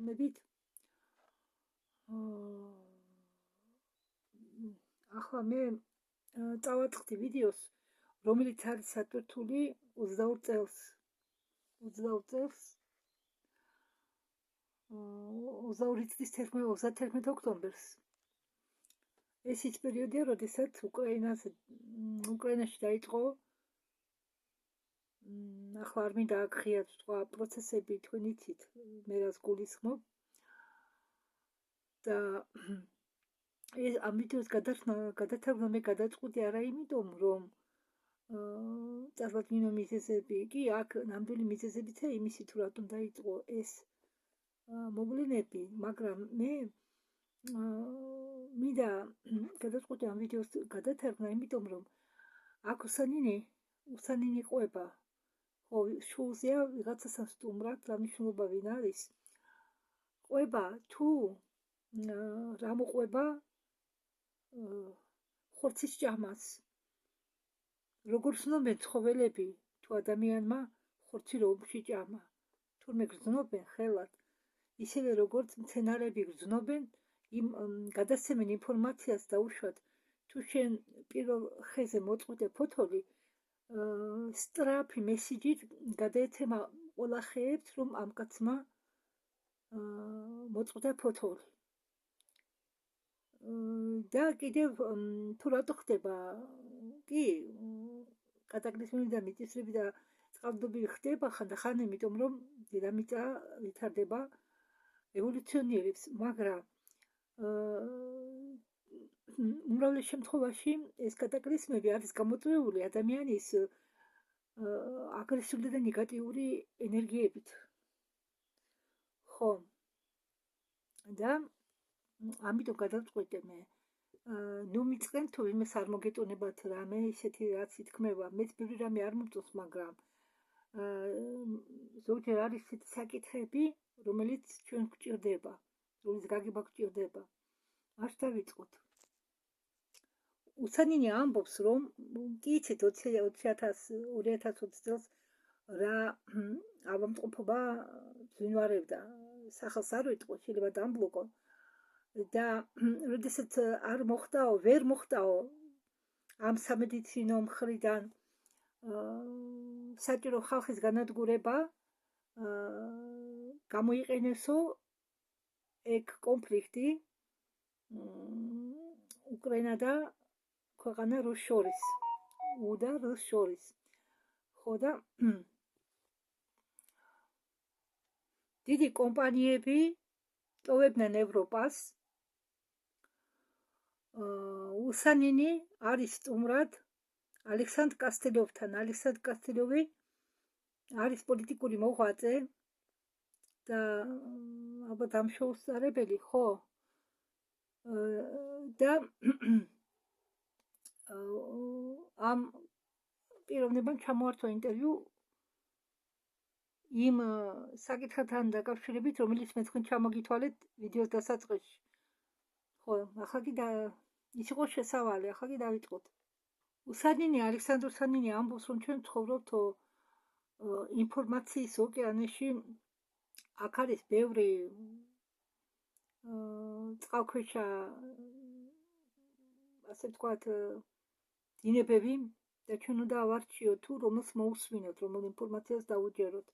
მებით ახლა მე წავაწყდი ვიდეოს, რომელიც არის სატვირთული 22 წელს. 22 წლის 31 ოქტომბერს. ეს ის პერიოდია, როდესაც უკრაინაში დაიწყო ახლა არ მინდა აღხიათ თქვა პროცესები, თქვენ იცით, მე რას გულისხმობ და ამ ვიდეოს გადათარგმნა მე გადაწყვიტე არა იმიტომ, რომ წარსულინო მიზეზები კი აქ ნამდვილი მიზეზებიცა იმისი თუ რატომ დაიწყო ეს მოვლენები, მაგრამ მე მინდა გადაწყვიტე ამ ვიდეოს გადათარგმნა იმიტომ, რომ აქ უსანინი ყვება, ხო, შულზეა ვიღაცასთან სტუმრად, რა მნიშვნელობა ვინ არის, ყვება თუ რა მოყვება ხორცის ჭამას. როგორ გრძნობენ ცხოველები თუ ადამიანმა ხორცი რომ შეჭამა, თურმე გრძნობენ ხელად, ისევე როგორც მცენარეები გრძნობენ, გადასცემენ ინფორმაციას დაუშვათ, თუ შენ პირველ ხეზე მოწყვიტე ფოთოლი, სწრაფი მესიჯით გადაეცემა ყველა ხეებს, რომ ამ კაცმა მოწყვიტა ფოთოლი. და კიდევ თუ რატო ხდება, კი, კატაკლიზმები და მიწისძვრები და წყალდიდობები ხდება ხანდახან, იმიტომ რომ დედამიწა ვითარდება, ევოლუციონირებს, მაგრამ უმრავლეს შემთხვევაში ეს კატაკლიზმები არის გამოწვეული ადამიანის აგრესიული და ნეგატიური ენერგიებით. ხო. და ამიტომ გადავწყვიტე მე ნუ მიწყენ თუ ვინმეს არ მოგეტონებათ რამე ისეთი რაც ითქმება, მეც ბევრი რამე არ მომწონს, მაგრამ ზოგჯერ არის ისეთი საკითხები, რომელიც ჩვენ გვჭირდება, რომლის გაგება გვჭირდება. არ დავიწყოთ. უსანინი ამბობს, რომ კი იცით 2020 წელს რა ავადმყოფობა ძინვარებდა, სახელს არ ვიტყვი, შეიძლება დამბლოკო. და როდესაც ვერ მოხდაო ამ სამედიცინო მხრიდან საჭირო ხალხის განადგურება, გამოიყენესო ეგ კონფლიქტი უკრაინა და ქვეყანა რუს შორის, ხო და დიდი კომპანიები ტოვებდნენ ევროპას. უსანინი არის სტუმრად ალექსანდრ კასტელიოვთან. ალექსანდრ კასტელიოვი არის პოლიტიკური მოღვაწე და ალბათ ამ შოუს წარებელი, ხო? და ამ პიროვნებამ ჩამოართვა ინტერვიუ იმ საკითხთან დაკავშირებით, რომელიც მე თქვენ ჩამოგითვალეთ ვიდეოს დასაწყისში. ხო, ახლა კი ის იყო შესავალი, ახლა კი დავიწყოთ. ალექსანდრ უსანინი ამბობს, რომ ჩვენ ცხოვრობთ ინფორმაციის ოკეანეში, აქ არის ბევრი წყალქვეშა, ასე ვთქვათ, დინებები და ჩვენ უნდა ავარჩიოთ თუ რომელს მოусვინოთ, რომელ ინფორმაციას დავუჯეროთ.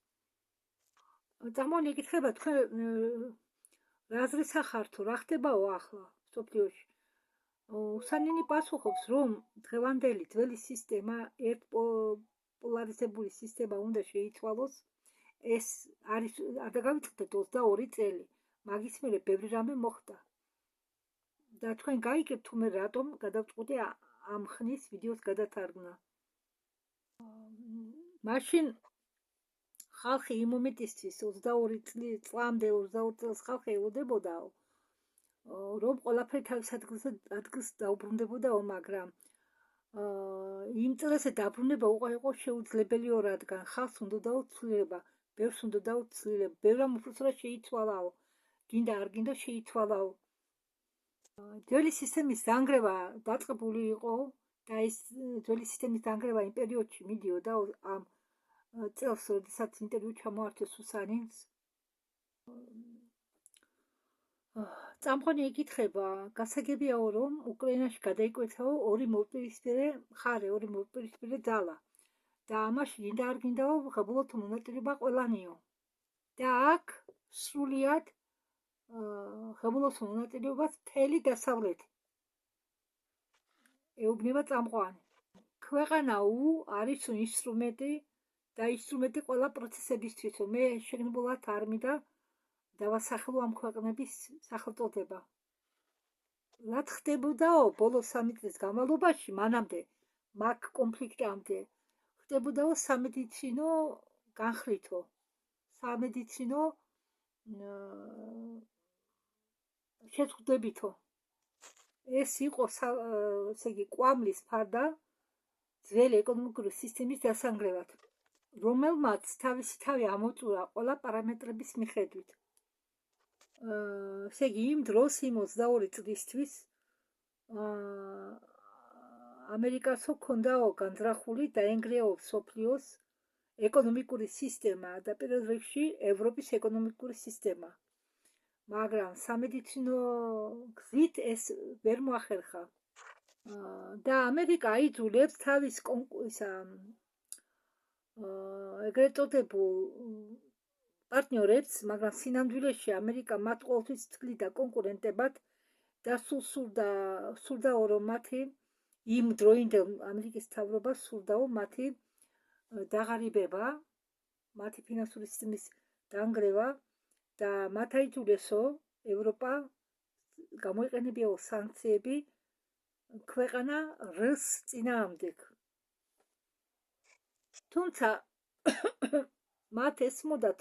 წამოვიდეთ ეკითხება, თქვენ რა აზრის ახართო, რა ხდებაო ახლა მსოფლიოში? უსანინი პასუხობს, რომ დღევანდელი ძველი სისტემა, ერთპოლარიზებული სისტემა უნდა შეიცვალოს. ეს არის არ დავიწყდეთ 22 წელი, მაგის მერე ბევრი რამე მოხდა. და თქვენ გაიგებთ თუ მე რატომ გადავწყვიტე ამ ხნის ვიდეოს გადათარგმნა. მაშინ ხალხი იმ მომენტისთვის 22 წელს ხალხი ელოდებოდაო, რომ ყველაფერი თავის ადგილს დაუბრუნდებოდაო, მაგრამ იმ წელზე დაბრუნება იყო შეუძლებელიო, რადგან ხალხს უნდაო ცვლილება, ბევრს უნდაო ცვლილება, ბევრამ უბრალოდ შეიცვალაო, გინდა არ გინდა შეიცვალაო. ძველი სისტემის დანგრევა დაწყებული იყო და ეს ძველი სისტემის დანგრევა იმ პერიოდში მიდიოდა ამ წელს, როდესაც ინტერვიუ ჩამოართვეს უსანინს. წამყვანი ეკითხება, გასაგებიაო, რომ უკრაინაში გადაიკვეთაო ორი მოპირისპირე ძალა და ამაში გინდა არ გინდაო ღებულობთ მონაწილეობა ყველანიო. და აქ სრულიად ღებულობს მონაწილეობას მთელი დასავლეთი. ეუბნება წამყვანი. ქვეყანა არის ინსტრუმენტი და ინსტრუმენტი ყველა პროცესებისთვის, რომ მე შეგნებულად არ მინდა დავასახელო ამ ქვეყნების სახელწოდება. რაც ხდებოდაო ბოლო 3 წლის განმავლობაში, მანამდე მაგ კონფლიქტამდე ხდებოდაო სამედიცინო განხრითო, სამედიცინო შეწყვეტებითო. ეს იყო ესე იგი კვამლის ფარდა ძველი ეკონომიკური სისტემის დასანგრევად, რომელმაც თავისი თავი ამოწურა ყველა პარამეტრების მიხედვით. ესე იგი იმ დროს იმ 22 წლისთვის ამერიკასო ქონდაო განზრახული დაენგრეო მსოფლიოს ეკონომიკური სისტემა და პირველ რიგში ევროპის ეკონომიკური სისტემა. მაგრამ სამედიცინო გზით ეს ვერ მოახერხა. და ამერიკა აიძულებს თავის ეგრეთ წოდებულ პარტნიორებს, მაგრამ სინამდვილეში ამერიკა მათ ყოველთვის თვლიდა კონკურენტებად და სურდაო რომ მათი იმ დროინდელ ამერიკის მთავრობას სურდაო მათი დაღარიბება, მათი ფინანსური სისტემის დანგრევა და მათ აიძულესო ევროპა გამოიყენებიაო სანქციები ქვეყანა რს წინააღმდეგ. თუმცა მათ ესმოდათ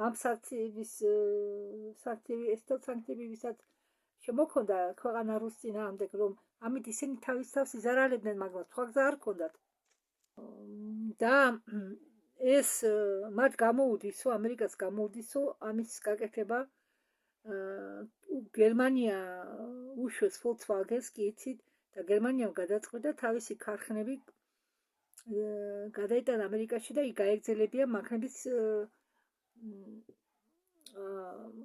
ამ სანქციები ვისაც შემოქონდა ქვეყანა რუს წინააღმდეგ, რომ ამით ისინი თავის თავს იზარალებდნენ, მაგრამ სხვა გზა არ ჰქონდათ. და ეს მათ გამოუდისო, ამერიკას გამოუდისო ამის გაკეთება. გერმანია უშვეს Volkswagen-ს კი იცით და გერმანიამ გადაწყვიტა თავისი ქარხნები გადაიტანა ამერიკაში და იქ გაეგრძელებია მანქანების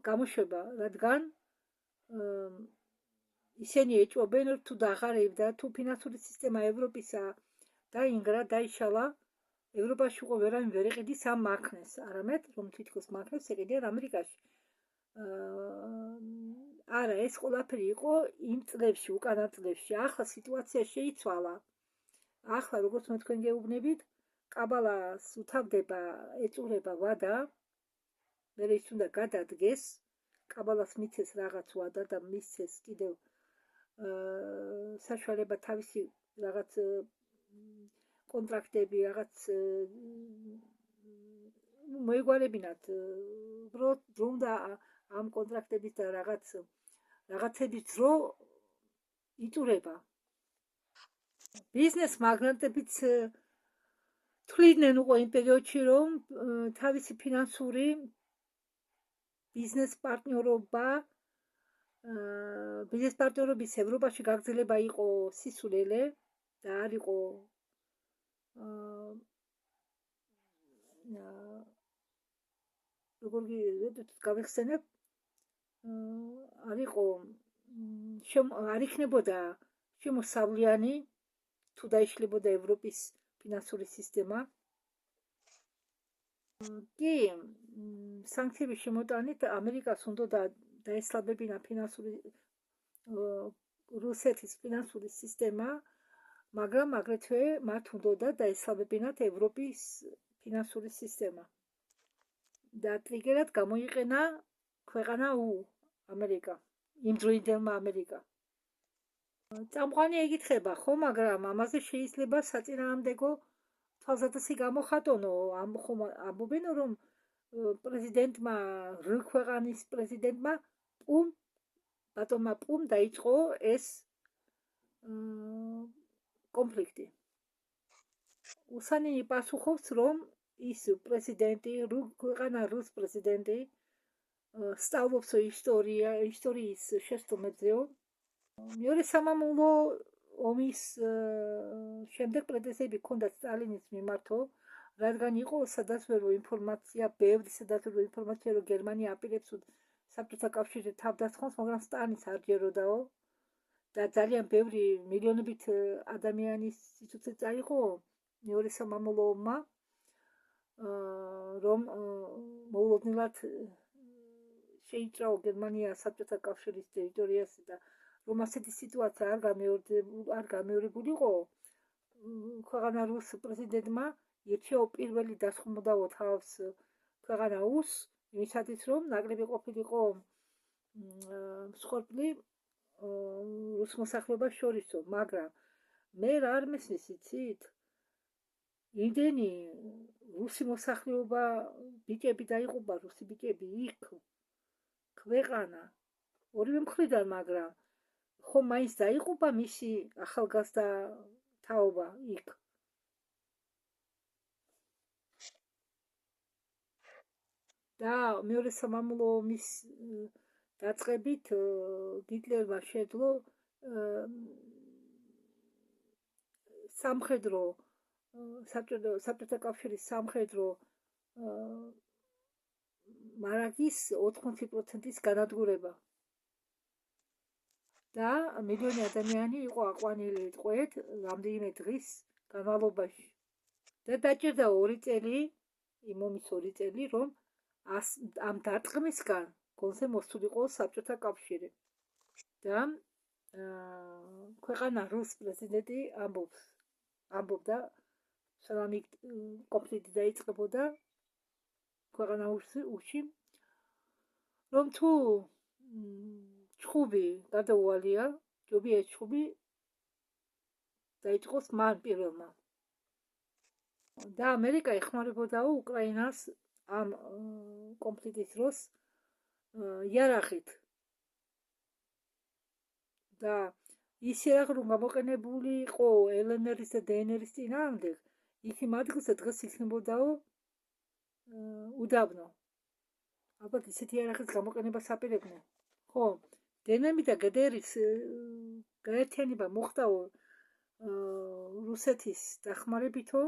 გამოშვება, რადგან ისინი ეჭვობენ თუ დაღარიბდა, თუ ფინანსური სისტემა ევროპისა დაინგრა, დაიშალა, ევროპაში უკვე ვერავინ ვერ იყიდის ამ მანქანებს, არამედ რომ თითქოს მანქანებს ეყიდიან ამერიკაში. არა, ეს ყველაფერი იყო იმ წლებში, უკანა წლებში. ახლა სიტუაცია შეიცვალა. ახლა როგორც მე თქვენ გეუბნებით, კაბალას უთავდება, ეწურება ვადა, მერე ის უნდა გადადგეს, კაბალას მიცეს რაღაც ვადა და მისცეს კიდევ საშუალება თავისი რაღაც კონტრაქტები, რაღაც მოეგვარებინათ, დრო უნდა ამ კონტრაქტების და რაღაცების დრო იწურება. ბიზნეს მაგნატებიც თვლიდნენ უკვე იმ პერიოდში, რომ თავისი ფინანსური ბიზნეს პარტნიორობის ევროპაში გაგრძელება იყო სისულელე და არ იყო როგორ გავიხსენებ, არ იქნებოდა შემოსავლიანი თუ დაიშლებოდა ევროპის ფინანსური სისტემა. კი, სანქციების შემოტანით ამერიკას უნდა დაესწრებინა რუსეთის ფინანსური სისტემა, მაგრამ აგრეთვე მათ უნდა დაესწრებინათ ევროპის ფინანსური სისტემა. და ტრიგერად გამოიყენა ქვეყანა ამერიკა, იმ დროინდელმა ამერიკა. წამყვანი ეკითხება, ხო, მაგრამ ამაზე შეიძლება საწინააღმდეგო თვალსაზრისი გამოხატონო, ამბობენ რომ პრეზიდენტმა, ქვეყანის პრეზიდენტმა ბატონმა პუმ დაიწყო ეს კონფლიქტი. უსანინი პასუხობს, რომ ის პრეზიდენტი, ქვეყანა რუს პრეზიდენტი სწავლობს ისტორიის შესწავლებზეო. მეორე სამამულო ომის შემდეგ პრეტენზიები ჰქონდათ სტალინის მიმართო, რადგან იყო სადაზვერვო ინფორმაცია, ბევრი სადაზვერვო ინფორმაცია, რომ გერმანია აპირებს საბჭოთა კავშირზე თავდასხმას, მაგრამ სტალინის არ ჯეროდაო და ძალიან ბევრი მილიონობით ადამიანის სიცოცხლე წაიღო მეორე სამამულო ომმა, რომ მოულოდნელად შეიჭრაო გერმანია საბჭოთა კავშირის ტერიტორიაზე და რომ ასეთი სიტუაცია არ გამეორებულიყო, ქვეყანარუს პრეზიდენტმა ირჩეო პირველი დასხმოდაო თავს ქვეყანაუს, იმისათვის რომ ნაკლები ყოფილიყო მსხვერპლი რუს მოსახლეობას შორისო, მაგრამ მე რა არ მესმის, იცით? იმდენი რუსი მოსახლეობა ბიჭები დაიღუპა, რუსი ბიჭები იქ ქვეყანა ორივე მხრიდან, მაგრამ ხომ მაინც დაიღუპა მისი ახალგაზრდა თაობა იქ. და მეორე სამამულო ომის დაწყებით ჰიტლერმა შეძლო სამხედრო საბჭოთა კავშირის სამხედრო მარაგის 80%-ის განადგურება. და მილიონი ადამიანი იყო აყვანილი ტყვედ რამდენიმე დღის განმავლობაში. და დაჭირდა 2 წელი, იმ ომის 2 წელი, რომ ამ დარტყმისგან გონზე მოსულიყო საბჭოთა კავშირი. და ქვეყანა რუს პრეზიდენტი ამბობდა, სანამ კონფლიქტი დაიწყებოდა ქვეყანაში, რომ თუ ჩხუბი გადაუვალია, ჯობია ეს ჩხუბი დაიწყოს მან პირველმა. და ამერიკა ეხმარებოდაო უკრაინას ამ კონფლიქტის დროს იარაღით. და ის იარაღი რომ გამოყენებული იყო ელენერის და დნრის წინააღმდეგ, იქ იმ ადგილზე დღეს იქნებოდაო უდაბნო. ალბათ ისეთი იარაღის გამოყენებას აპირებდნენ. ხო, დნმ და გდრის გაერთიანება მოხდაო რუსეთის დახმარებითო,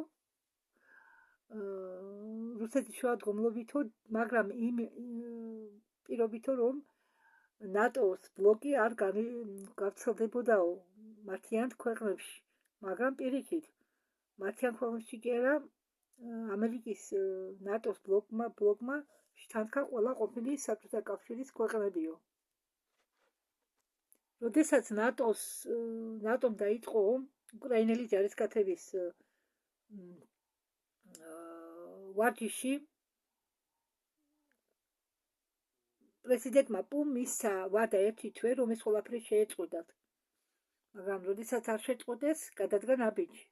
რუსეთის შუადღომლობითო, მაგრამ იმ პირობითო, რომ ნატოს ბლოკი არ გავრცელდებოდაო მათიან ქვეყნებში, მაგრამ პირიქით, მათიან ქვეყნებში კი არა, ამერიკის ნატოს ბლოკმა შთანთქა ყველა ყოფილი საბჭოთა კავშირის ქვეყნებიო. როდესაც ნატომ დაიწყო უკრაინელი ჯარისკაცების ვარჯიში, პრეზიდენტმა პუმ მისცა ვადა ერთი თვე, რომ ეს ყველაფერი შეეწყვეტათ. მაგრამ როდესაც არ შეწყვეტეს, გადადგა ნაბიჯი.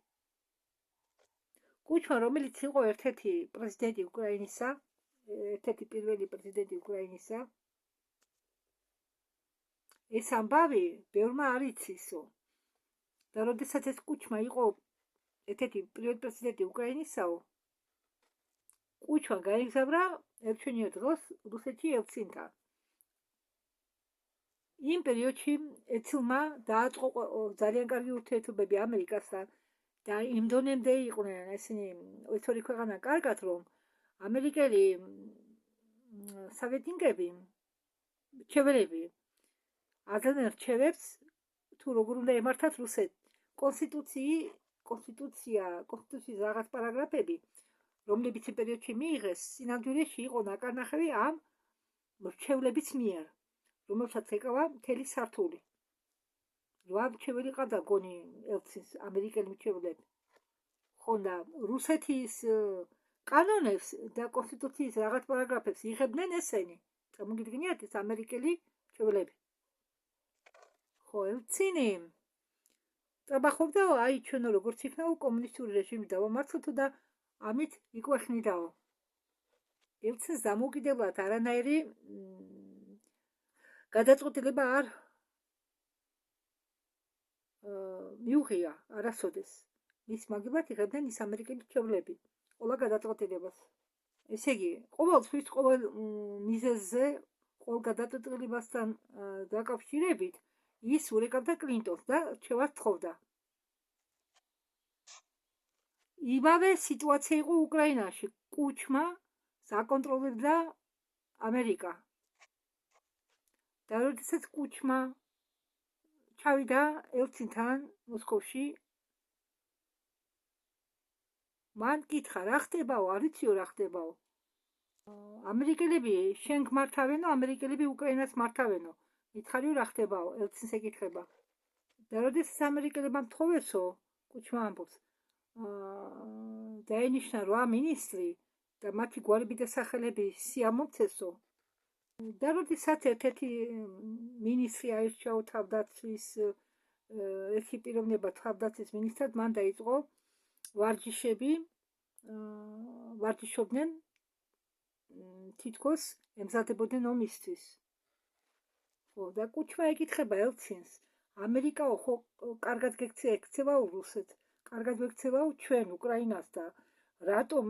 კუჩმა, რომელიც იყო ერთ-ერთი პრეზიდენტი უკრაინისა, ერთ-ერთი პირველი პრეზიდენტი უკრაინისა, ეს ამბავი ბევრმა არ იცისო. და როდესაც ეს კუჩმა იყო ერთ-ერთი პირველი პრეზიდენტი უკრაინისაო, კუჩმა გაიგზავრა ერჩენიო დროს რუსეთში ელცინთან. იმ პერიოდში ელცინმა დააწყო ძალიან კარგი ურთიერთობები ამერიკასთან და იმ დონემდე იყვნენ ესენი ეს ორი ქვეყანა კარგად, რომ ამერიკელი სავეტინგები, რჩეველები აძლევდნენ რჩევებს თუ როგორ უნდა ემართათ რუსეთი. კონსტიტუციის რაღაც პარაგრაფები, რომლებიც იმ პერიოდში მიიღეს, სინამდვილეში იყო ნაკარნახევი ამ რჩევლების მიერ, რომელსაც ეკავა მთელი სართული. 8 რჩეველი ყავდა გონი ელცინს, ამერიკელი მრჩევლები. ხო, და რუსეთის კანონებს და კონსტიტუციის რაღაც პარაგრაფებს იღებდნენ ესენი. წარმოგიდგენიათ, ეს ამერიკელი მრჩევლები. ხო, ელცინი ტრაბახობდა, აი ჩვენ როგორც იქნაო კომუნისტური რეჟიმი დავამარცხეთო და ამით იკვეხნიდაო. ელცინს დამოუკიდებლად არანაირი გადაწყვეტილება არ მიუღია არასოდეს. მის მაგივრად იღებდნენ ის ამერიკელი მრჩევლები ყველა გადაწყვეტილებას. ესე იგი, ყოველ მიზეზზე, ყოველ გადაწყვეტილებასთან დაკავშირებით ის ურეკავდა კლინტონს და რჩევას თხოვდა. იმავე სიტუაცია იყო უკრაინაში. კუჩმა საკონტროლებდა ამერიკა. და როდესაც კუჩმა ჩავიდა ელცინთან მოსკოვში, მან კითხა, რა ხდებაო, არ იციო რა ხდებაო. ამერიკელები შენ გმართავენო, ამერიკელები უკრაინას მართავენო. მითხარიო რა ხდებაო, ელცინს ეკითხება. და როდესაც ამერიკელებმა მთხოვესო, კუჩმა ამბობს, დაენიშნა 8 მინისტრი და მათი გვარები და სახელები სიამოვნებსო. და როდესაც ერთ-ერთი მინისტრი აირჩიაო თავდაცვის ერთი პიროვნება თავდაცვის მინისტრად, მან დაიწყო ვარჯიშები, ვარჯიშობდნენ თითქოს ემზადებოდნენ ომისთვის. ხო, და კუჩმა ეკითხება ელცინს, ამერიკაო ხო კარგად გექცევაო რუსეთს, კარგად ვექცევაო ჩვენ უკრაინას და რატომ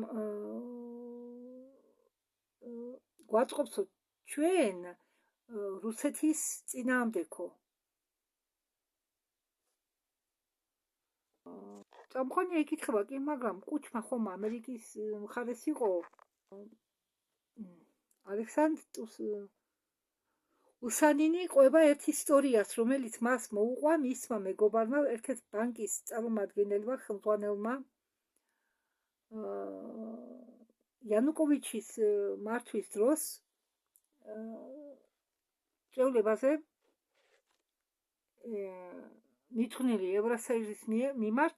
გვაწყობსო ჩვენ რუსეთის წინააღმდეგო. წამყვანი ეკითხება კი, მაგრამ კუჩმა ხომ ამერიკის მხარეს იყო. ალექსანდრ უსანინი ყვება ერთ ისტორიას, რომელიც მას მოუყვა მისმა მეგობარმა, ერთ-ერთ ბანკის წარმომადგენელმა, ხელმძღვანელმა იანუკოვიჩის მართვის დროს წვეულებაზე მიძღვნილი ევროსოიუზის მიმართ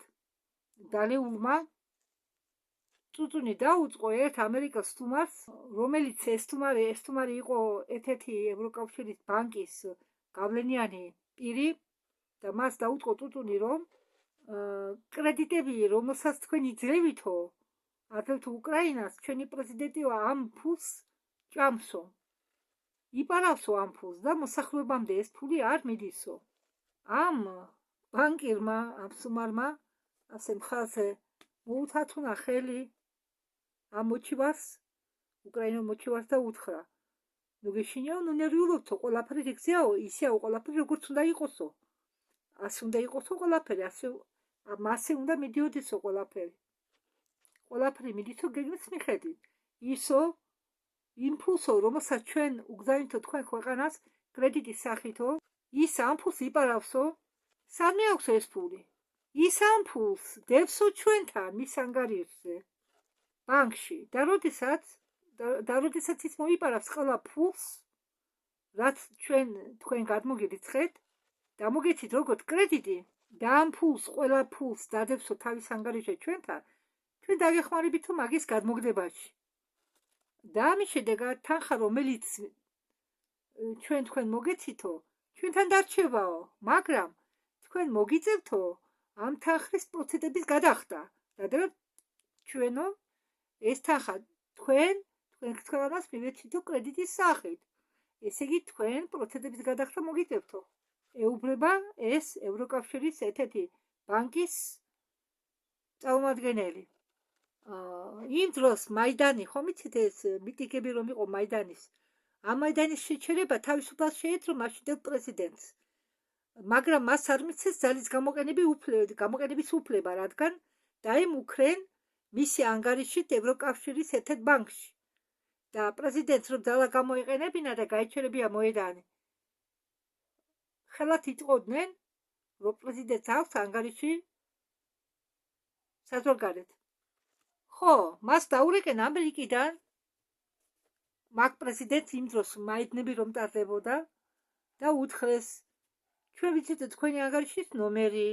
დალეულმა წუწუნი დაუწყო ერთ ამერიკელ სტუმარს, რომელიც ეს სტუმარი იყო ერთ-ერთი ევროკავშირის ბანკის გავლენიანი პირი და მას დაუწყო წუწუნი, რომ კრედიტები, რომელსაც თქვენ იძლევითო აძლევთ უკრაინას, ჩვენი პრეზიდენტიო ამ ფულს ჭამსო. იპარავსო ამ ფულს და მოსახლეობამდე ეს ფული არ მიდისო. ამ ბანკირმა, ამ სტუმარმა ასე მხარზე მოუთათუნა ხელი ამ მოჩივარს, უკრაინელ მოჩივარს და უთხრა, ნუ გეშინიაო, ნუ ნერვიულობთო, ყველაფერი რიგზეაო, ისეაო ყველაფერი როგორც უნდა იყოსო. ასე უნდა იყოსო ყველაფერი, მასე უნდა მიდიოდისო ყველაფერი. ყველაფერი მიდისო გეგმის მიხედვით. ისო იმ ფულსო, რომელსაც ჩვენ უგზავნითო თქვენ ქვეყანას კრედიტის სახითო, ის ამ ფულს იპარავსო, სამი აქვს ეს ფული. ის ამ ფულს დევსო ჩვენთან მის ანგარიშზე ბანკში და როდესაც ის მოიპარავს ყველა ფულს, რაც თქვენ გადმოგირიცხეთ, დამოგეცით როგორც კრედიტი და ამ ფულს, ყველა ფულს დადევსო თავის ანგარიშზე ჩვენთან, ჩვენ დაგეხმარებითო მაგის გადმოგდებაში. და ამის შედეგად თანხა, რომელიც თქვენ მოგეცითო, ჩვენთან დარჩებაო, მაგრამ თქვენ მოგიწევთო ამ თანხის პროცენტების გადახდა. რადგან ჩვენო ეს თანხა თქვენ ქვეყანას მივეცითო კრედიტის სახით. ესე იგი თქვენ პროცენტების გადახდა მოგიწევთო. ეუბნება ეს ევროკავშირის ერთ-ერთი ბანკის წარმომადგენელი. იმ დროს მაიდანი, ხომ იცით ეს მიტინგები რომ იყო მაიდანის, ამ მაიდანის შეჩერება თავისუფლად შეეძლო მაშინდელ პრეზიდენტს. მაგრამ მას არ მისცეს ძალის გამოყენების უფლება, რადგან დაემუქრენ მისი ანგარიშით ევროკავშირის ერთ-ერთ ბანკში. და პრეზიდენტს რომ ძალა გამოეყენებინა და გაეჩერებია მოედანი, ხელად იტყოდნენ, რომ პრეზიდენტს აქვს ანგარიში საზღვარგარეთ. ხო, მას დაურეკენ ამერიკიდან, მაგ პრეზიდენტს იმ დროს მაიდნები რომ ტარდებოდა და უთხრეს, ჩვენ ვიცით თქვენი ანგარიშის ნომერი,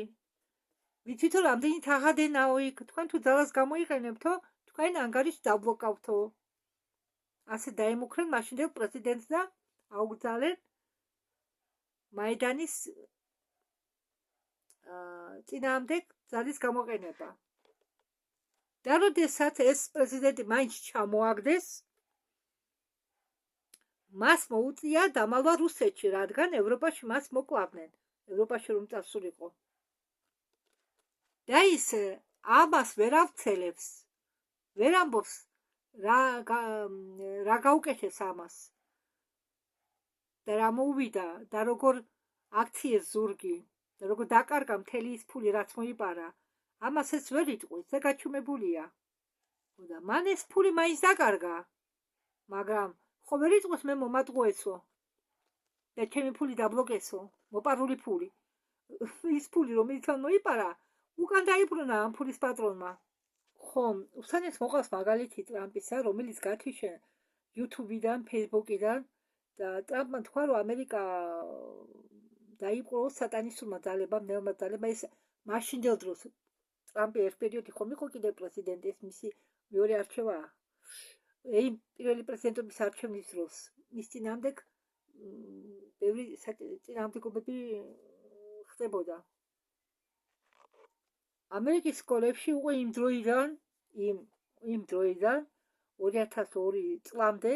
ვიცით რამდენი თაღადენაო იქ, თქვენ თუ ძალას გამოიყენებთო, თქვენ ანგარიშს დაბლოკავთო. ასე დაემუქრენ მაშინდელ პრეზიდენტს და აუგზავნენ მაიდანის წინააღმდეგ ძალის გამოყენება. და როდესაც ეს პრეზიდენტი მაინც ჩამოაგდეს, მას მოუწია დამალვა რუსეთში, რადგან ევროპაში მას მოკლავდნენ, ევროპაში რომ წასულიყო. და ის ამას ვერ ავცელებს, ვერ ამბობს რა გაუკეთეს ამას და რა მოუვიდა და როგორ აქციეს ზურგი და როგორ დაკარგა მთელი ის ფული, რაც მოიპარა. ამას ეს ვერ იტყვის და გაჩუმებულია. და მან ეს ფული მაინც დაკარგა, მაგრამ ხო ვერ იტყვის მე მომატყუესო. და ჩემი ფული დაბლოკესო, მოპარული ფული. ის ფული რომელიც თან მოიპარა, უკან დაიბრუნა ამ ფულის პატრონმა. ხომ, უსანეს მოყავს მაგალითი ტრამპისა, რომელიც გათიშე YouTube-დან, Facebook-დან და ტრამპმა თქვა, რომ ამერიკა დაიპყრო სატანისტურმა ძალებამ, ნეონაცისტურმა ძალებმა. ეს მაშინდელ დროს ტრამპი ერთ პერიოდი ხომ იყო კიდევ პრეზიდენტი, ეს მისი მეორე არჩევაა. იმ პირველი პრეზიდენტობის არჩევნის დროს მის წინააღმდეგ ბევრი წინააღმდეგობები ხდებოდა. ამერიკის სკოლებში უკვე იმ დროიდან 2002 წლამდე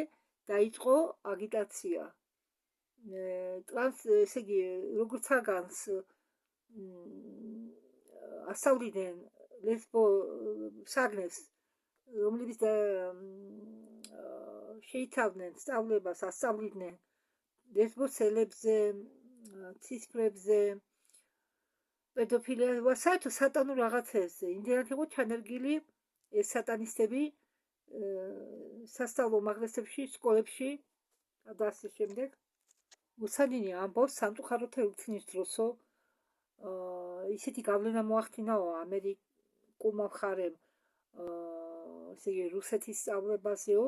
დაიწყო აგიტაცია. ტრანს, ესე იგი, როგორც აგანს ასწავლიდნენ ლესბო საგნებს, რომლებიც შეიცავდნენ სწავლებას, ასწავლიდნენ ლესბოსელებზე, ცისფრებზე, პედოფილია, საერთოდ სატანურ რაღაცებზე. იმდენად იყო ჩანერგილი ეს სატანისტები სასწავლო უმაღლესებში, სკოლებში და ასე შემდეგ. უსანინი ამბობს სამწუხაროდ ელცინის დროსო ისეთი გავლენა მოახდინაო ამერიკულმა მხარემ ესე იგი რუსეთის სწავლებაზეო,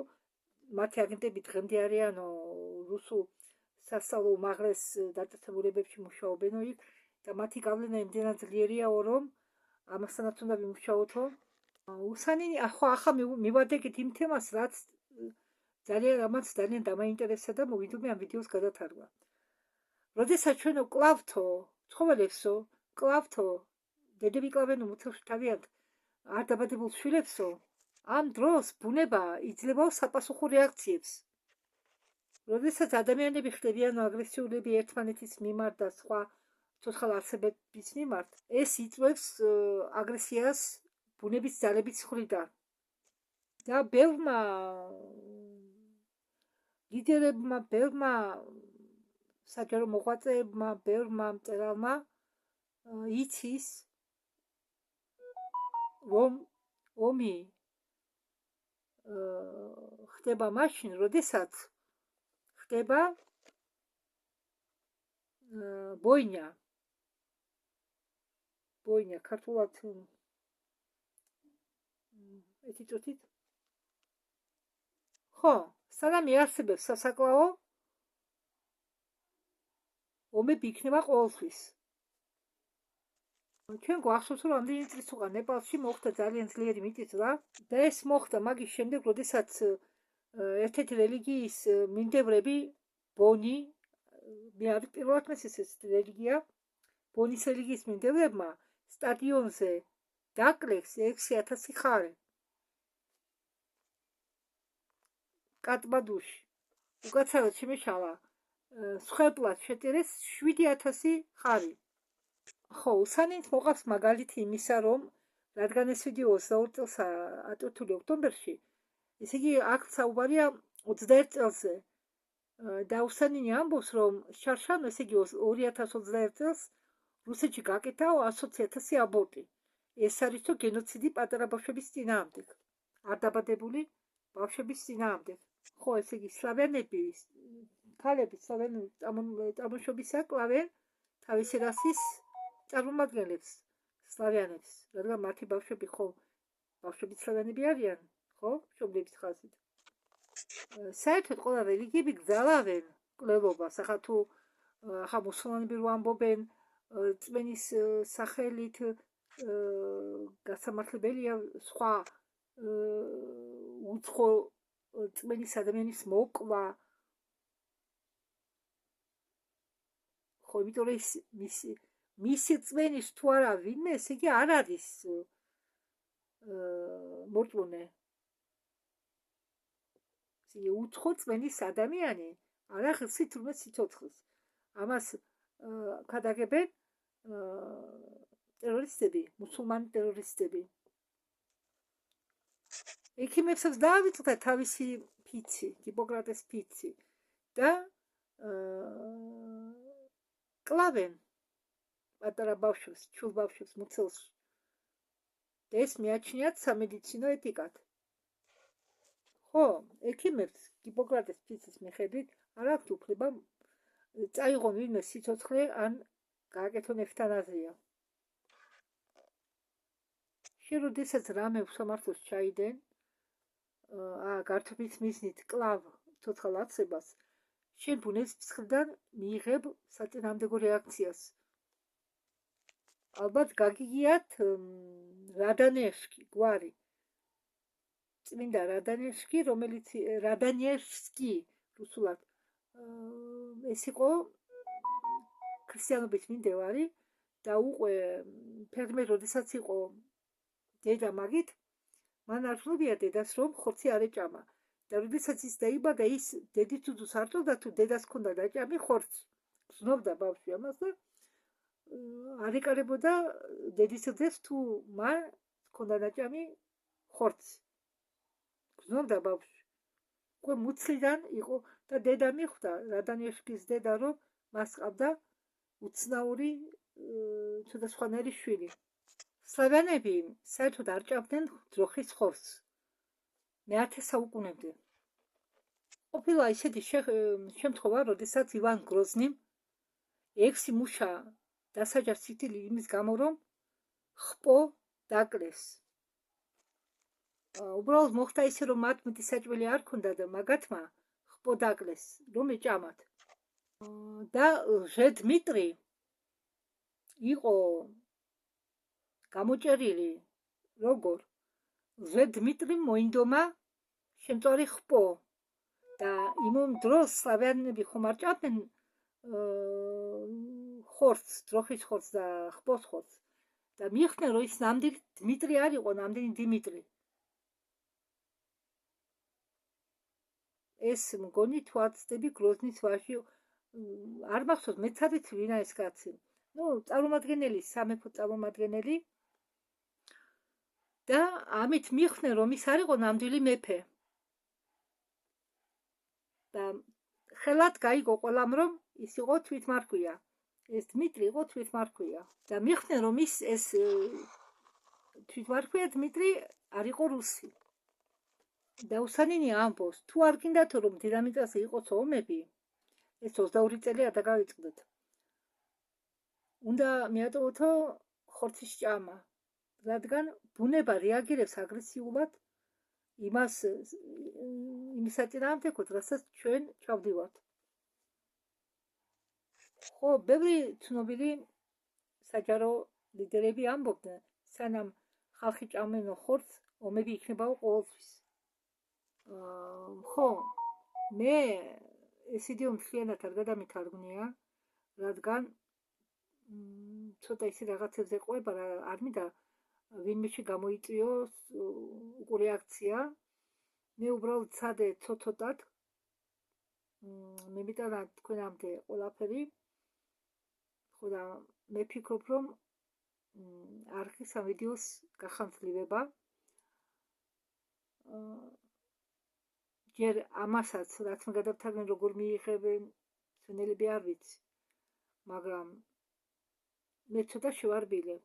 მათი აგენტები დღემდე არიანო რუსულ სასწავლო უმაღლეს დაწესებულებებში მუშაობენო იქ და მათი გავლენა იმდენად ძლიერიაო, რომ ამასთანაც უნდა ვიმუშაოთო. უსანინი ახლა მივადეკით იმ თემას, რაც რამაც ძალიან დამაინტერესა და მოვიდუმე ამ ვიდეოს გადათარგვა. როდესაც ჩვენ კლავთო ცხოველებსო, კლავთო დედები კლავენ უმცროსში თავიანთ არ დაბადებულ შვილებსო, ამ დროს ბუნება იძლევა საპასუხო რეაქციებს. როდესაც ადამიანები ხდებიან აგრესიულები ერთმანეთის მიმართ და სხვა ცოცხალ არსებების მიმართ, ეს იწვევს აგრესიას ბუნების ძალების მხრიდან. და ბევრმა ლიდერებმა, ბევრმა საჯარო მოღვაწეებმა, ბევრმა მწერალმა იცის, რომ ომი ხდება მაშინ, როდესაც ხდება ბოյნა, ქართულად ეთიტოტით. ხო, სანამ იარსებებს სასაკლაო, ომები იქნება ყოველთვის. ჩვენ გვახსოვს, რომ ამდენი წლის უკან ნეპალში მოხდა ძალიან ძლიერი მიწისძვრა და ეს მოხდა მაგის შემდეგ, როდესაც ერთ-ერთი რელიგიის მიმდევრები, ბონი, მე არ პირველად მესმის ეს რელიგია, ბონის რელიგიის მიმდევრებმა სტადიონზე დაკლეს 6000 ხარი. კატმანდუში უკაცრავად შემეშალა სხვეპლად შეტერეს 7000 ხარი. ხო, უსანინს მოყავს მაგალითი იმისა, რომ რადგან ეს ვიდეო 22 წელს ატვირთული ოქტომბერში, ესე იგი აქ საუბარია 21 წელზე. და უსანინი ამბობს, რომ შარშან, ესე იგი 2021 წელს რუსეთში გაკეთა 120,000 აბორტი. ეს არის თუ გენოციდი პატარა ბავშვების წინააღმდეგ, არ დაბადებული ბავშვების წინააღმდეგ. ხო, ესე იგი სლავიანები, ქალები სლავიანი წარმოშობისა კლავენ თავისი რასის წარმომადგენლებს, სლავიანებს, რადგან მათი ბავშვები ხო ბავშვები სლავიანები არიან, ხო, მშობლების ხაზით. საერთოდ ყველა რელიგიები გძალავენ მკვლელობას. ახლა თუ მუსულმანები რო ამბობენ წმენის სახელით გასამართლებელია სხვა უცხო წმენის ადამიანის მოკლა. ხო, იმიტომ რომ მისი წმენის თუ არა ვინმე, ესე იგი არ არის მორწმუნე. ისე უცხო წმენის ადამიანი არ ახსნით თურმე სიცოცხლეს. ამას ქადაგებენ ტერორისტები, მუსულმანი ტერორისტები. ექიმებსაც დაავიწყდა თავისი ფიცი, ჰიპოკრატეს ფიცი და კლავენ პატარა ბავშვებს, ჩულ ბავშვებს მუცელში. და ეს მიაჩნიათ სამედიცინო ეტიკად. ხო, ექიმებს ჰიპოკრატეს ფიცის მიხედვით არ აქვთ უფლება წაიღონ ვინმე სიცოცხლე ან გააკეთონ ევთანაზია. შენ როდესაც რამე უსამართლოს ჩაიდენ, გართობის მიზნით კლავ ცოცხალ აცებას, შენ ბუნების მხრიდან მიიღებ საწინააღმდეგო რეაქციას. ალბათ გაგიგიათ რადანევსკი გვარი. წმინდა რადანევსკი, რომელიც რადანევსკი რუსულად ეს იყო ქრისტიანობის მიმდევარი და უკვე ფერმერი როდესაც იყო დედა მაგით, მან არ ცნობია დედას რომ ხორცი არ ეჭამა. და როდესაც ის დაიბადა, ის დედის ძუძუს არ წოდა თუ დედას ჰქონდა დაჭამი ხორცი. გრძნობდა ბავშვი ამას და არ ეკარებოდა დედის ძეს თუ მან ჰქონდა დაჭამი ხორცი. გრძნობდა ბავშვი. უკვე მუცლიდან იყო და დედა მიხვდა, რადანევსკის დედა, რომ მას ჰყავდა უცნაური სხვადასხვანაირი შვილი. სლავიანები საერთოდ არ ჭამდნენ ძროხის ხორცს. მე-10 საუკუნემდე. ყოფილა ისეთი შემთხვევა, როდესაც ივან გროზნიმ 6 მუშა დასაჯა სიკვდილი იმის გამო, რომ ხპო დაკლეს. უბრალოდ მოხდა ისე, რომ მათ მეტი საჭმელი არ ქონდა და მაგათმა ხპო დაკლეს, რომ ეჭამათ. და ჟედმიტრი იყო გამოჭერილი, როგორ ჟედმიტრიმ მოინდომა შემწვარი ხპო და იმ დროს სლავიანები ხომ არ ჭამდნენ ხორცს, ძროხის ხორცს და ხპოს ხორცს და მიხვდნენ, რომ ის ნამდვილი დმიტრი არ იყო, ნამდვილი დიმიტრი. ეს მგონი თუ არ ვცდები გროზნის ვაჟი არ მახსოვს, მეც არ ვიცი ვინა ეს კაცი. წარმომადგენელი, სამეფო წარმომადგენელი და ამით მიხვდნენ, რომ ის არ იყო ნამდვილი მეფე. და ხელად გაიგო ყველამ, რომ ის იყო თვითმარქვია. ეს დმიტრი იყო თვითმარქვია. და მიხვდნენ, რომ ეს თვითმარქვია დმიტრი არ იყო რუსი. და უსანინი ამბობს, თუ არ გინდათო, რომ დედამიწაზე იყოს ომები, ეს 22 წელი არ დაგავიწყდეთ. უნდა მიატოვოთო ხორცის ჭამა, რადგან ბუნება რეაგირებს აგრესიულად იმის საწინააღმდეგოდ, რასაც ჩვენ ჩავდივართ. ხო, ბევრი ცნობილი საჯარო ლიდერები ამბობდნენ, სანამ ხალხი ჭამენო ხორცს, ომები იქნებაო ყოველთვის. ხო, მე ეს იდეა მთლიანად არ გადამითარგმნია, რადგან ცოტა ისე რაღაცებზე ყვება, არ მინდა ვინმეში გამოიწვიოს უკურეაქცია. მე უბრალოდ ცადე ცოტ-ცოტად მე მიტანა თქვენამდე ყველაფერი. ხო და მე ფიქრობ, რომ არ ხის ამ ვიდეოს გახანძლივება. ჯერ ამასაც, რაც მე გადავთარგმნე, როგორ მიიღებენ მცენელები არ ვიცი, მაგრამ მე ცოტა შევარბილე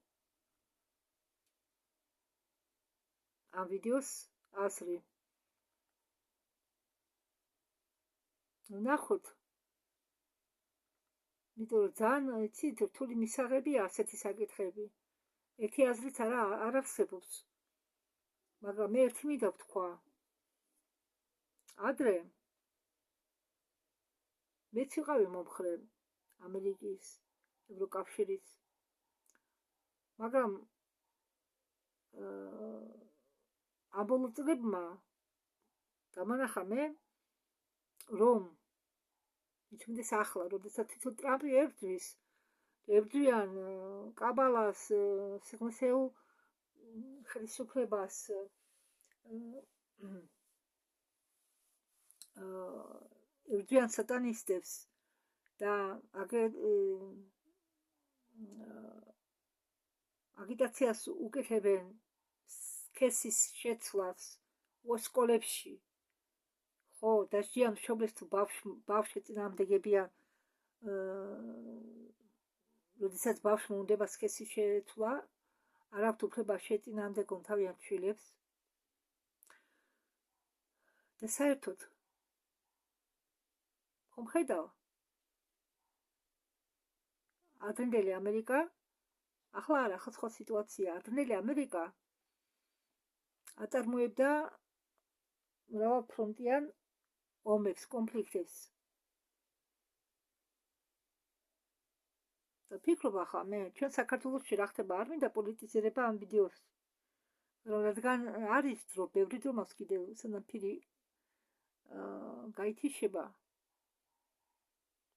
ამ ვიდეოს აზრი. ნახოთ. იმიტომ რომ ძალიან იცით, რთული მისაღებია ასეთი საკითხები. ერთი აზრით არ არსებობს. მაგრამ მე ერთი მინდა ვთქვა. ადრე მეც ვიყავი მომხრე ამერიკის, ევროკავშირის. მაგრამ ამ ბოლო წლებმა გამანახა მე, რომ მithumedes ახლა, როდესაც თვითონ ტრამპი ებრძვიან კაბალას, სიღრმისეულ ხელისუფლებას, ებრძვიან სატანისტებს და აგიტაციას უკეთებენ სქესის შეცვლას სკოლებში. ხო, დასჯიან მშობლებს თუ ბავშვი წინააღმდეგებიან, როდესაც ბავშვმა უნდება სქესის შეცვლა, არ აქვთ უფლება შეეწინააღმდეგონ თავიანთ შვილებს. და საერთოდ ხომ ხედავ, ადრინდელი ამერიკა, ახლა არა, ახლა სხვა სიტუაცია. ადრინდელი ამერიკა აწარმოებდა მრავალფრონტიან ომებს, კონფლიქტებს. და ფიქრობ ახლა მე ჩვენ საქართველოში რა ხდება, არ მინდა პოლიტიზირება ამ ვიდეოს. რადგან არის დრო, ბევრი დრო მაქვს კიდევ სანაფირი გაითიშება.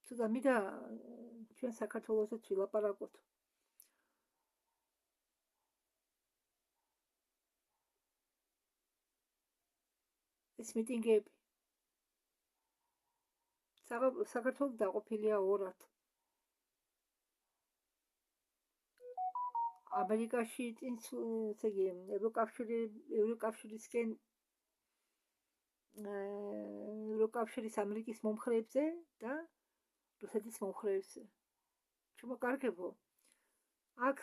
თუმცა მინდა ჩვენ საქართველოსაც ვილაპარაკოთ. ეს მიტინგები საქართველოს დაყოფილია ორად. ამერიკაში წინს ესე იგი ევროკავშირის ამერიკის მომხრეებზე და რუსეთის მომხრეებზე. ჩუმოკარგებო, აქ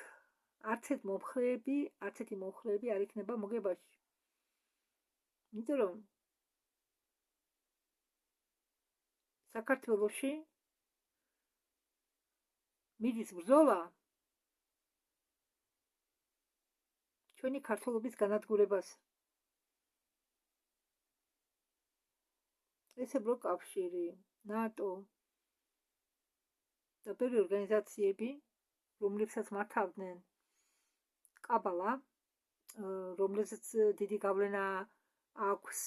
არც ერთი მომხრეები არ იქნება მოგებაში. იმიტომ რომ საქართველოში მიდის ბრძოლა ჩვენი ქართველობის განადგურებას. ეს ევროკავშირი, ნატო და ბევრი ორგანიზაციები, რომლებსაც მართავდნენ კაბალა, რომლებსაც დიდი გავლენა აქვს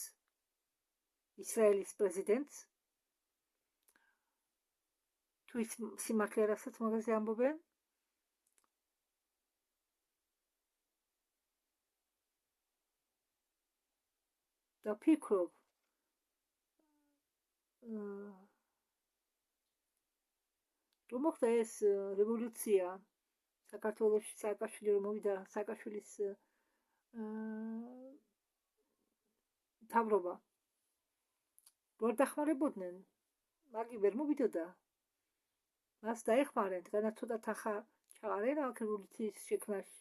ისრაელის პრეზიდენტს, თუ ის სიმართლე რასაც მაგაზე ამბობენ, და ფიქრობ, რომ მოხდა ეს რევოლუცია საქართველოში, სააკაშვილი რომ მოვიდა სააკაშვილის მთავრობა, ვერ დახმარებოდნენ, მაგი ვერ მოვიდოდა, მას დაეხმარეთ, განაც ცოტა თანხა ჩაყარენ აქ რევოლუციის შექმნაში.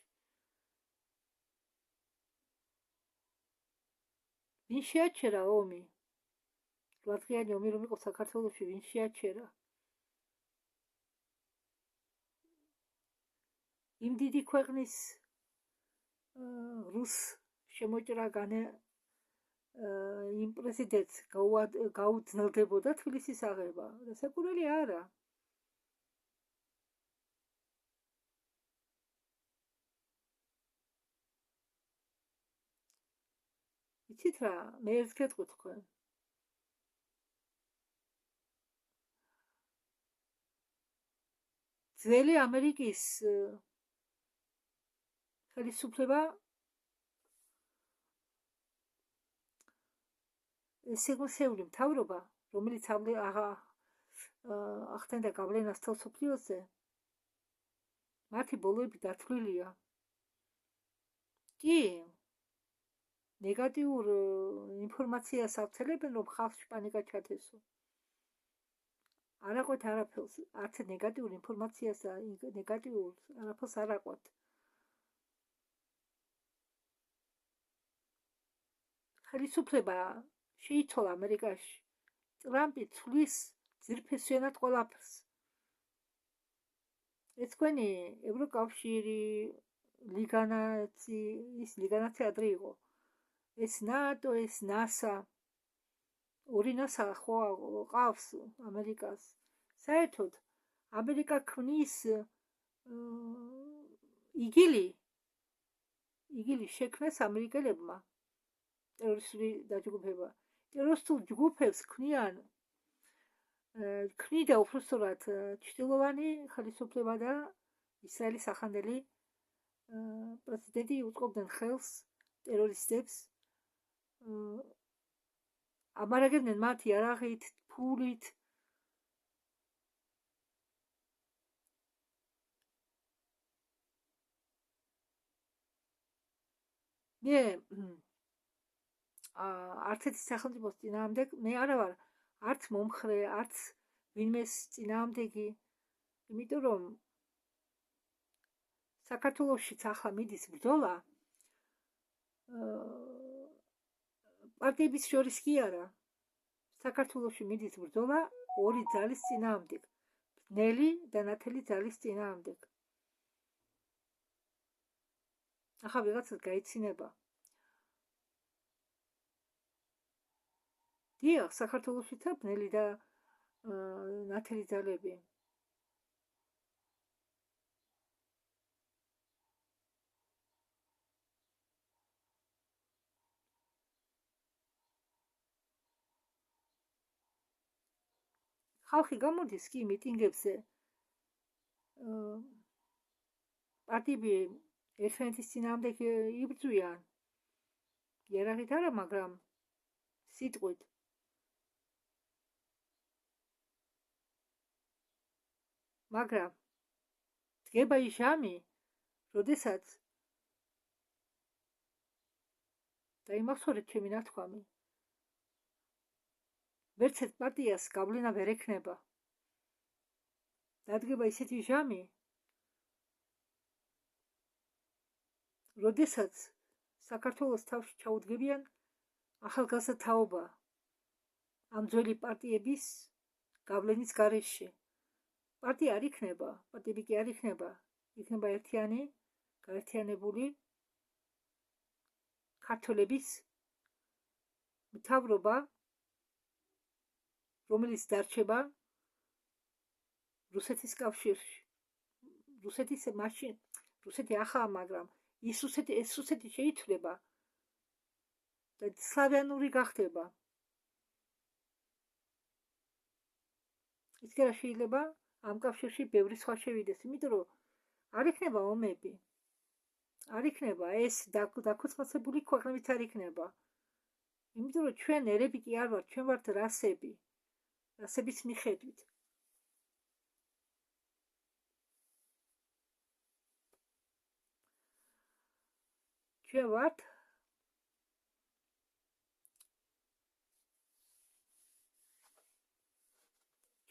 ვინ შეაჩერა ომი? 8 დღიანი ომი რომ იყო საქართველოში, ვინ შეაჩერა? იმ დიდი ქვეყნის რუს შემოჭრა იმ პრეზიდენტს გაუძნელდებოდა თბილისის აღება. საკურველი არა. იცით რა, მე ერთ გეტყვით თქვენ. ძველი ამერიკის ხელისუფლება სიღრმისეული მთავრობა, რომელიც ახდენდა გავლენას მთელ მსოფლიოზე, მათი ბოლოები დათვლილია. კი, ნეგატიურ ინფორმაციას ავრცელებენ, რომ ხალხში პანიკა ჩათესო. არ აყვეთ არაფერს, არც ნეგატიურ ინფორმაციას და ნეგატიურ არაფერს არ აყვეთ. ხელისუფლება შეიცვალა ამერიკაში. ტრამპი ცვლის ძირფესვიანად ყველაფერს. ეს თქვენი ევროკავშირი, ლიგანაცი ადრე იყო. ეს ნატო, ეს NASA. ორი NASA ხო ყავს ამერიკას. საერთოდ ამერიკა ქმნის იგილი შექმნეს ამერიკელებმა. ტერორისტული დაჯგუფება. ტერორისტულ ჯგუფებს ქმნიდა უბრალოდ ჩრდილოვანი ხელისუფლება და ისრაელის ახანდელი პრეზიდენტი უწყობდნენ ხელს ტერორისტებს. ამარაგებდნენ მათ იარაღით, ფულით. მე არც ერთი სახელმწიფოს წინააღმდეგ მე არა ვარ არც მომხრე, არც ვინმეს წინააღმდეგი, იმიტომ რომ საქართველოშიც ახლა მიდის ბრძოლა პარტიების შორის კი არა. საქართველოში მიდის ბრძოლა ორი ძალის წინააღმდეგ. ნელი და ნათელი ძალის წინააღმდეგ. ახლა ვიღაცას გაიცინება. დიახ, საქართველოშიც აქვს ნელი და ნათელი ძალები. ხალხი გამოდის კი მიტინგებზე. პარტიები ერთმანეთის წინააღმდეგ იბრძვიან. იარაღით არა, მაგრამ სიტყვით. მაგრამ დგება ის ჟამი, როდესაც დაიმახსოვრეთ ჩემი ნათქვამი. ვერც ერთ პარტიას გავლენა ვერ ექნება. დადგება ისეთი ჟამი, როდესაც საქართველოს თავში ჩაუდგებიან ახალგაზრდა თაობა ამ ძველი პარტიების გავლენის გარეშე. პარტია არ იქნება, პარტიები კი არ იქნება, იქნება ერთიანი, გაერთიანებული ქართველების მთავრობა, რომელიც დარჩება რუსეთის კავშირში. რუსეთი ახლა, მაგრამ ეს რუსეთი შეიცვლება და სლავიანური გახდება. ის კი რა შეიძლება ამ კავშირში ბევრი სხვა შევიდეს, იმიტომ რომ არ იქნება ომები. არ იქნება ეს დაქუცმაცებული ქვეყნებიც არ იქნება. იმიტომ რომ ჩვენ ერები კი არ ვართ, ჩვენ ვართ რასები. რასების მიხედვით. ჩვენ ვართ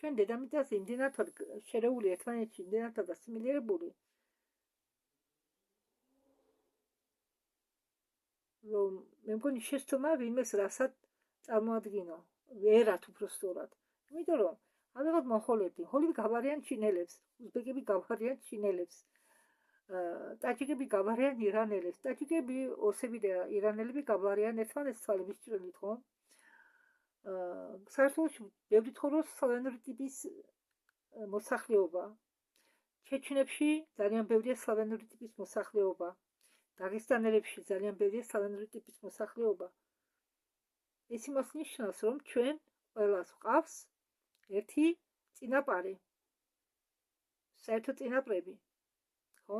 ჩვენ დედამიწაზე იმდენად შერეული ერთმანეთში, იმდენად ასიმილირებული, რომ მე მგონი შეცდომა ვინმეს რასად წარმოადგინო, ვერათ უბრალოდ. იმიტომ რომ ავიღოთ მონღოლები გავარიან ჩინელებს, უზბეკები გავარიან ჩინელებს, ტაჯიკები გავარიან ირანელებს, ტაჯიკები, ოსები და ირანელები გავარიან ერთმანეთს თვალების ჭრილით, ხო? საერთოდ ბევრი ცხოვრობს სლავიანური ტიპის მოსახლეობა. ჩეჩნებში ძალიან ბევრია სლავიანური ტიპის მოსახლეობა. დაღესტანელებში ძალიან ბევრია სლავიანური ტიპის მოსახლეობა. ეს იმას ნიშნავს, რომ ჩვენ ყველას ვყავს ერთი წინაპარი. საერთო წინაპრები, ხო?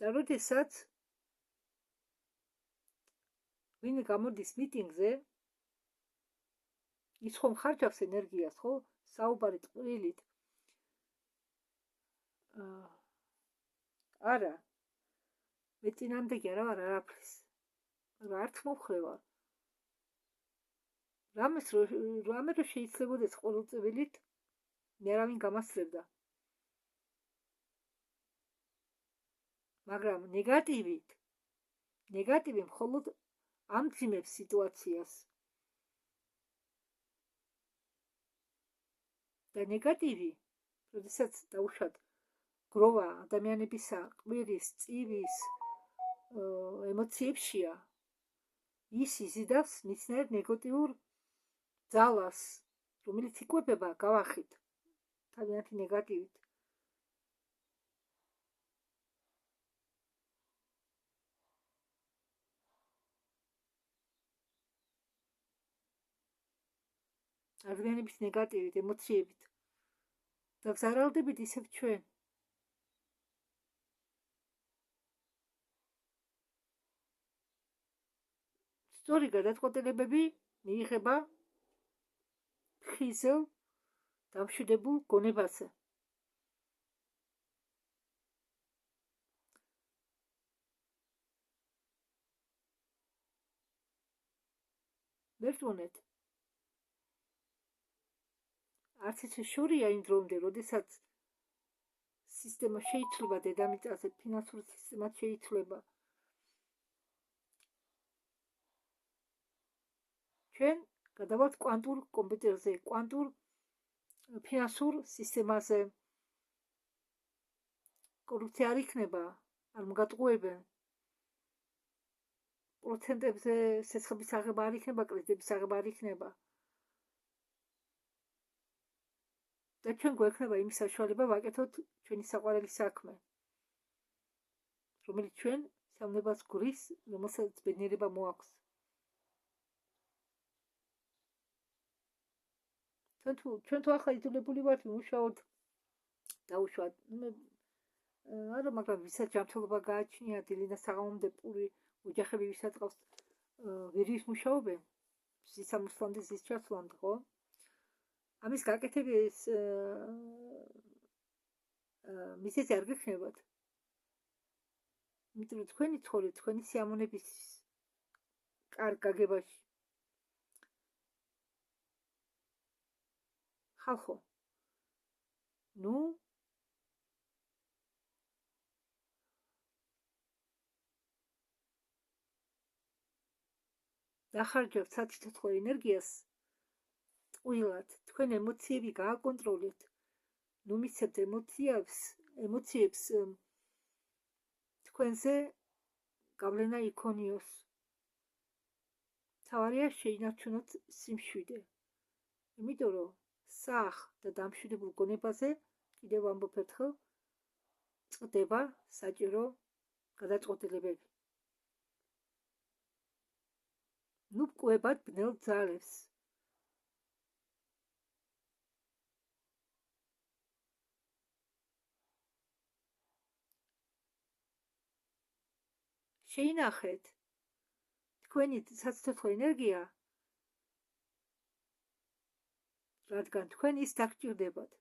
და როდესაც ვინ გამოდის მიტინგზე, ის ხომ ხარჯავს ენერგიას, ხო? საუბარი წყვილით. არა. მე წინამდე არ ვარ არაფრის. რა არც მომხრევა. რამე რომ შეიძლებოდეს ყოველწევილით, მე არავინ გამასწრებდა. მაგრამ ნეგატივი მხოლოდ ამძიმებს სიტუაციას. და ნეგატივი, როდესაც დაუშვათ გროვა ადამიანებისა ყვირის, წივის, ემოციებშია, ის იზიდავს მისნაირ ნეგატიურ ძალას, რომელიც იკვებება გავახით თავიანთი ნეგატივით. ადამიანების ნეგატივით, ემოციებით და ვზარალდებით ისევ ჩვენ. სწორი გადაწყვეტილებები მიიღება ხიზელ დამშვიდებულ გონებაზე. ვერტუნეთ. არც ისე შორია იმ დრომდე, როდესაც სისტემა შეიცვლება დედამიწაზე, ფინანსური სისტემაც შეიცვლება. ჩვენ გადავალთ კვანტურ კომპიუტერზე, კვანტურ ფინანსურ სისტემაზე. კორუფცია არ იქნება, არ მოგატყუებენ. პროცენტებზე სესხების აღება არ იქნება, კრედიტების აღება არ იქნება. და ჩვენ გვექნება იმის საშუალება ვაკეთოთ ჩვენი საყვარელი საქმე, რომელიც ჩვენ სამნებას გვრის, რომელსაც ბედნიერება მოაქვს. ჩვენ თუ ახლა იძულებული ვართ ვიმუშაოთ დაუშვათ, არა, მაგრამ ვისაც ჯანმრთელობა გააჩნია, დილინა საღამომდე პური ოჯახები ვისაც ყავს, ვირის მუშაობენ, სისამოსლამდე, ზის ჩასვლამდე, ხო? ამის გაკეთების მიზეზი არ გექნებათ. იმიტომ რომ თქვენი ცხოვრება, თქვენი სიამონების კარგ გაგებაში. ხალხო, დახარჯავთ სათითო ენერგიას ტყუილად, თქვენ ემოციები გააკონტროლეთ, მიცემთ ემოციებს თქვენზე გავლენა იქონიოს. თავარია შეინარჩუნოთ სიმშვიდე. იმიტომ რომ სახ და დამშვიდებულ გონებაზე კიდევ ამბობ ერთხელ წდება საჭირო გადაწყვეტილებები. კვებად ბნელ ძალებს. შეინახეთ თქვენი საცოცხლო ენერგია, რადგან თქვენ ის დაგჭირდებათ.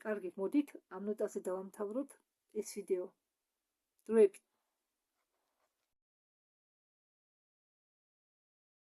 კარგი, მოდით ამ ნოტაზე დავამთავროთ ეს ვიდეო. დროებით